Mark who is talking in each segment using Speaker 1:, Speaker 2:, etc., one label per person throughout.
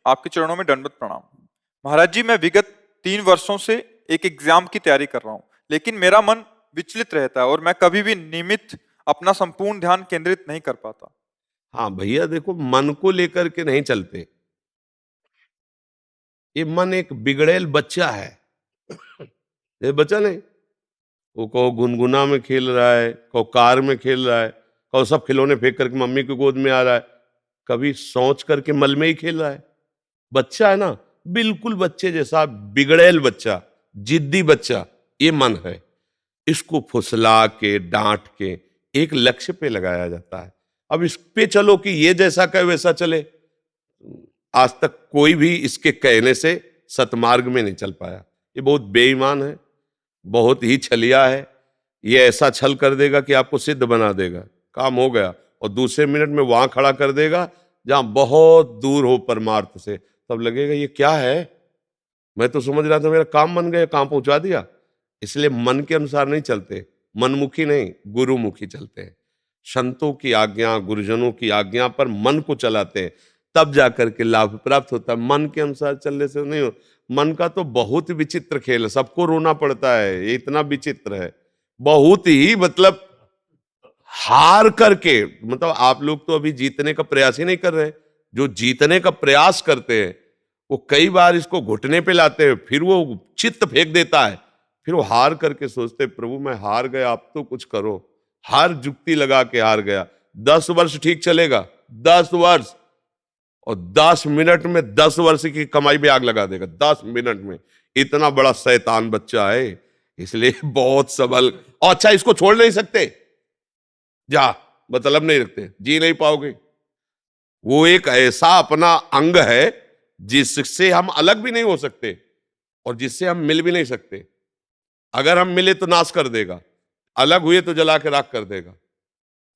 Speaker 1: आपके चरणों में दंडवत प्रणाम। महाराज जी, मैं विगत 3 वर्षों से एक एग्जाम की तैयारी कर रहा हूँ, लेकिन मेरा मन विचलित रहता है और मैं कभी भी नियमित अपना संपूर्ण ध्यान केंद्रित नहीं कर पाता।
Speaker 2: हाँ भैया, देखो मन को लेकर के नहीं चलते। ये मन एक बिगड़ेल बच्चा है। ये बच्चा नहीं, वो कहो गुनगुना में खेल रहा है, कहो कार में खेल रहा है, कहो सब खिलौने फेंक करके मम्मी की गोद में आ रहा है, कभी सोच करके मल में ही खेल रहा है। बच्चा है ना, बिल्कुल बच्चे जैसा बिगड़ेल बच्चा, जिद्दी बच्चा, ये मन है। इसको फुसला के डांट के एक लक्ष्य पे लगाया जाता है। अब इस पे चलो कि ये जैसा कहे वैसा चले। आज तक कोई भी इसके कहने से सतमार्ग में नहीं चल पाया। ये बहुत बेईमान है, बहुत ही छलिया है। ये ऐसा छल कर देगा कि आपको सिद्ध बना देगा, काम हो गया, और दूसरे मिनट में वहां खड़ा कर देगा जहां बहुत दूर हो परमार्थ से। तब लगेगा ये क्या है, मैं तो समझ रहा था मेरा काम बन गया, काम पहुंचा दिया। इसलिए मन के अनुसार नहीं चलते, मनमुखी नहीं गुरुमुखी चलते हैं। संतों की आज्ञा, गुरुजनों की आज्ञा पर मन को चलाते हैं, तब जाकर के लाभ प्राप्त होता है। मन के अनुसार चलने से नहीं हो। मन का तो बहुत विचित्र खेल है, सबको रोना पड़ता है, ये इतना विचित्र है, बहुत ही मतलब हार करके। मतलब आप लोग तो अभी जीतने का प्रयास ही नहीं कर रहे। जो जीतने का प्रयास करते हैं वो कई बार इसको घुटने पे लाते हैं, फिर वो चित्त फेंक देता है, फिर वो हार करके सोचते प्रभु मैं हार गया, आप तो कुछ करो। हर जुक्ति लगा के हार गया। 10 वर्ष ठीक चलेगा, 10 वर्ष, और 10 मिनट में 10 वर्ष की कमाई में आग लगा देगा, 10 मिनट में। इतना बड़ा शैतान बच्चा है, इसलिए बहुत सबल। और अच्छा, इसको छोड़ नहीं सकते, जा मतलब नहीं रखते, जी नहीं पाओगे। वो एक ऐसा अपना अंग है जिससे हम अलग भी नहीं हो सकते और जिससे हम मिल भी नहीं सकते। अगर हम मिले तो नाश कर देगा, अलग हुए तो जला के राख कर देगा।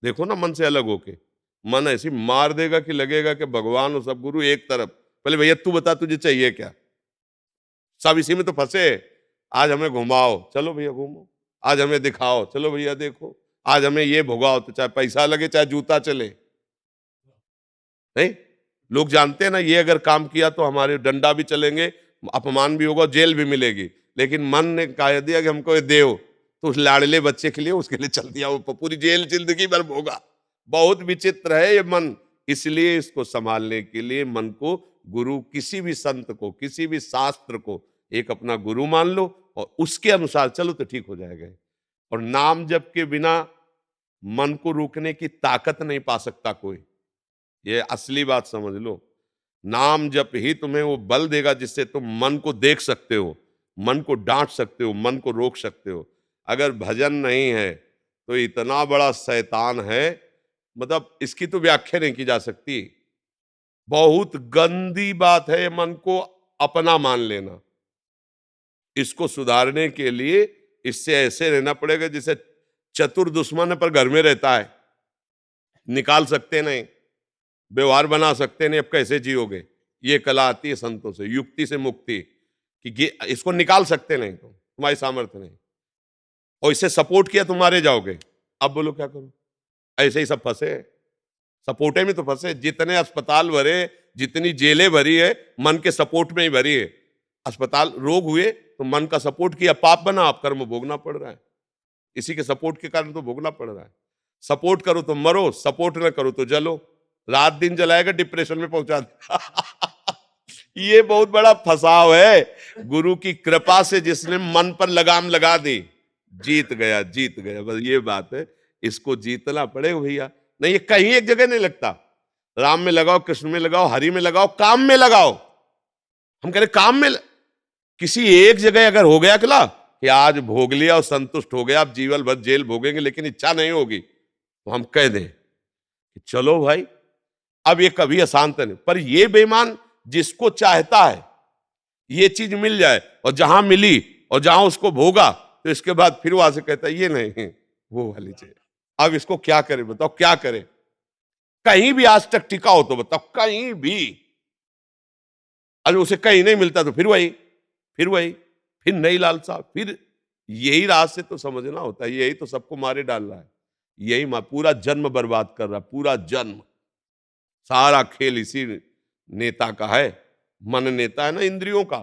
Speaker 2: देखो ना, मन से अलग होके मन ऐसी मार देगा कि लगेगा कि भगवान और सब गुरु एक तरफ। पहले भैया तू बता तुझे चाहिए क्या, सब इसी में तो फंसे। आज हमें घुमाओ, चलो भैया घूमो। आज हमें दिखाओ, चलो भैया देखो। आज हमें ये भुगाओ, तो चाहे पैसा लगे चाहे जूता चले। नहीं, लोग जानते हैं ना, ये अगर काम किया तो हमारे डंडा भी चलेंगे, अपमान भी होगा, जेल भी मिलेगी। लेकिन मन ने कह दिया कि हमको ये देव, तो उस लाड़ले बच्चे के लिए उसके लिए चल दिया, वो पूरी जेल जिंदगी भर होगा। बहुत विचित्र है ये मन। इसलिए इसको संभालने के लिए मन को गुरु, किसी भी संत को, किसी भी शास्त्र को एक अपना गुरु मान लो और उसके अनुसार चलो तो ठीक हो जाएगा। और नाम जप के बिना मन को रोकने की ताकत नहीं पा सकता कोई। ये असली बात समझ लो। नाम जप ही तुम्हें वो बल देगा जिससे तुम मन को देख सकते हो, मन को डांट सकते हो, मन को रोक सकते हो। अगर भजन नहीं है तो इतना बड़ा शैतान है, मतलब इसकी तो व्याख्या नहीं की जा सकती। बहुत गंदी बात है ये मन को अपना मान लेना। इसको सुधारने के लिए इससे ऐसे रहना पड़ेगा जैसे चतुर दुश्मन पर घर में रहता है, निकाल सकते नहीं, व्यवहार बना सकते नहीं, अब कैसे जियोगे। ये कला आती है संतों से, युक्ति से मुक्ति, कि इसको निकाल सकते नहीं, तो तुम्हारी सामर्थ्य नहीं, और इससे सपोर्ट किया तुम्हारे जाओगे। अब बोलो क्या करो, ऐसे ही सब फंसे, सपोर्टे में तो फंसे। जितने अस्पताल भरे, जितनी जेलें भरी है, मन के सपोर्ट में ही भरी है। अस्पताल रोग हुए तो मन का सपोर्ट किया, पाप बना, आप कर्म भोगना पड़ रहा है। इसी के सपोर्ट के कारण तो भोगना पड़ रहा है। सपोर्ट करो तो मरो, सपोर्ट ना करो तो जलो। रात दिन जलाएगा, डिप्रेशन में पहुंचा दे। ये बहुत बड़ा फंसाव है। गुरु की कृपा से जिसने मन पर लगाम लगा दी, जीत गया, जीत गया। बस ये बात है, इसको जीतना पड़ेगा भैया। नहीं, ये कहीं एक जगह नहीं लगता। राम में लगाओ, कृष्ण में लगाओ, हरि में लगाओ, काम में लगाओ। हम कह रहे काम में किसी एक जगह अगर हो गया खिला कि आज भोग लिया और संतुष्ट हो गया, आप जीवन भर जेल भोगेंगे लेकिन इच्छा नहीं होगी, तो हम कह दें कि चलो भाई अब ये कभी अशांत नहीं। पर ये बेईमान जिसको चाहता है ये चीज मिल जाए, और जहां मिली और जहां उसको भोगा, तो इसके बाद फिर वहां से कहता है ये नहीं वो वाली चाहिए। अब इसको क्या करे बताओ, क्या करे। कहीं भी आज तक टिका हो तो बताओ, कहीं भी। अगर उसे कहीं नहीं मिलता तो फिर वही, फिर वही, फिर नई लालसा, फिर यही राह से तो समझना होता है। यही तो सबको मारे डाल रहा है, यही पूरा जन्म बर्बाद कर रहा है, पूरा जन्म। सारा खेल इसी नेता का है। मन नेता है ना इंद्रियों का,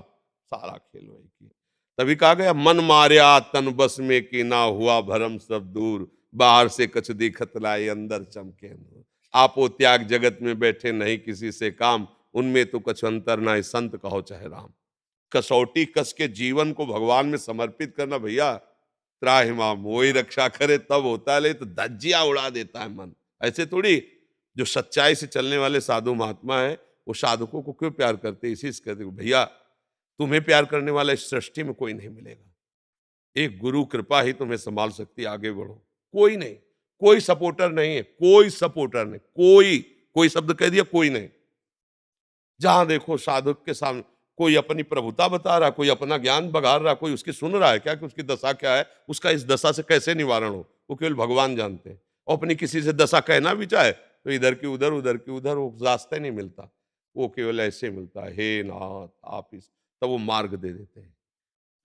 Speaker 2: सारा खेल वही की। तभी कहा गया मन मार्या तन बस में कि ना हुआ भरम सब दूर, बाहर से कछ दिखत लाए अंदर चमके नूर। आपो त्याग जगत में बैठे नहीं किसी से काम, उनमें तो कछ अंतर ना संत कहो चाहे राम। कसौटी कस के जीवन को भगवान में समर्पित करना भैया, त्राहिमाम वही रक्षा करे तब होता है, ले तो धज्जियां उड़ा देता है मन। ऐसे थोड़ी, जो सच्चाई से चलने वाले साधु महात्मा है वो साधकों को क्यों प्यार करते, इसी से कहते भैया तुम्हें प्यार करने वाला इस सृष्टि में कोई नहीं मिलेगा, एक गुरु कृपा ही तुम्हें संभाल सकती है, आगे बढ़ो। कोई नहीं, कोई सपोर्टर नहीं है, कोई सपोर्टर नहीं, कोई शब्द कह दिया, कोई नहीं। जहां देखो साधक के सामने कोई अपनी प्रभुता बता रहा, कोई अपना ज्ञान बघार रहा, कोई उसकी सुन रहा है क्या कि उसकी दशा क्या है, उसका इस दशा से कैसे निवारण हो, वो केवल भगवान जानते हैं। और अपनी किसी से दशा कहना भी चाहे तो इधर की उधर, उधर की उधर, वो रास्ता नहीं मिलता, वो केवल ऐसे मिलता है, हे नाथ आप इस, तब वो मार्ग दे देते हैं,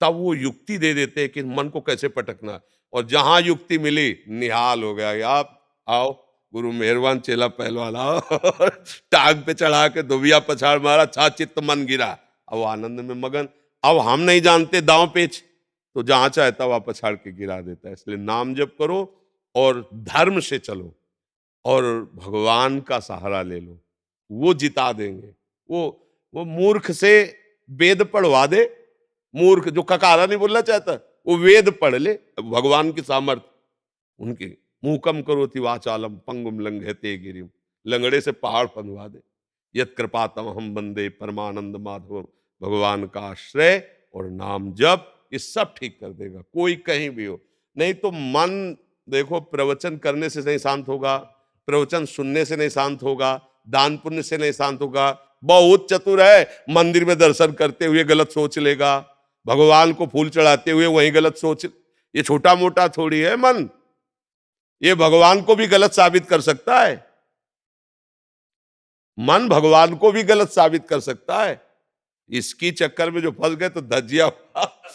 Speaker 2: तब वो युक्ति दे देते हैं कि मन को कैसे पटकना है। और जहां युक्ति मिली निहाल हो गया, आप आओ गुरु मेहरबान, चेला पहलवान आओ टांग पे चढ़ा के दुबिया पछाड़ मारा, छा चित्त मन गिरा, अब वो आनंद में मगन। अब हम नहीं जानते दांव पेच, तो जहां चाहे तब आप पछाड़ के गिरा देता है। इसलिए नाम जप करो और धर्म से चलो और भगवान का सहारा ले लो, वो जिता देंगे। वो मूर्ख से वेद पढ़वा दे, मूर्ख जो ककारा नहीं बोलना चाहता वो वेद पढ़ ले, भगवान की सामर्थ उनकी। मुकम करोति वाचालम पंगुम लंघयते गिरिम, लंगड़े से पहाड़ पनवा दे। यत कृपातम हम बंदे परमानंद माधव, भगवान का आश्रय और नाम जप ये सब ठीक कर देगा, कोई कहीं भी हो। नहीं तो मन देखो प्रवचन करने से नहीं शांत होगा, प्रवचन सुनने से नहीं शांत होगा, दान पुण्य से नहीं शांत होगा। बहुत चतुर है, मंदिर में दर्शन करते हुए गलत सोच लेगा, भगवान को फूल चढ़ाते हुए वही गलत सोच। ये छोटा मोटा थोड़ी है मन, ये भगवान को भी गलत साबित कर सकता है, मन भगवान को भी गलत साबित कर सकता है। इसकी चक्कर में जो फंस गए तो धज्जिया